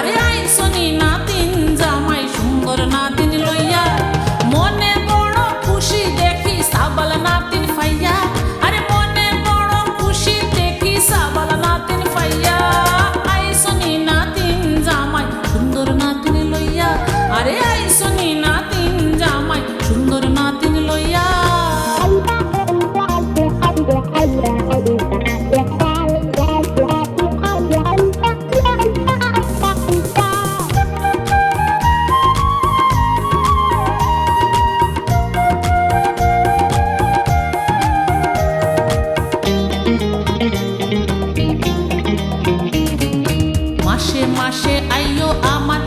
আরে আইসনি নাতিন জামাই সুন্দর নাতিন লইয়া মনে বড় খুশি দেখি সাবাল নাতিন ফাইয়া আরে মনে বড় খুশি দেখি সাবাল নাতিন ফাইয়া আইসনি নাতিন জামাই সুন্দর নাতিন লইয়া আরে আইসনি নাতিন জামাই সুন্দর নাতিন লইয়া মাসে মাসে আইও আমার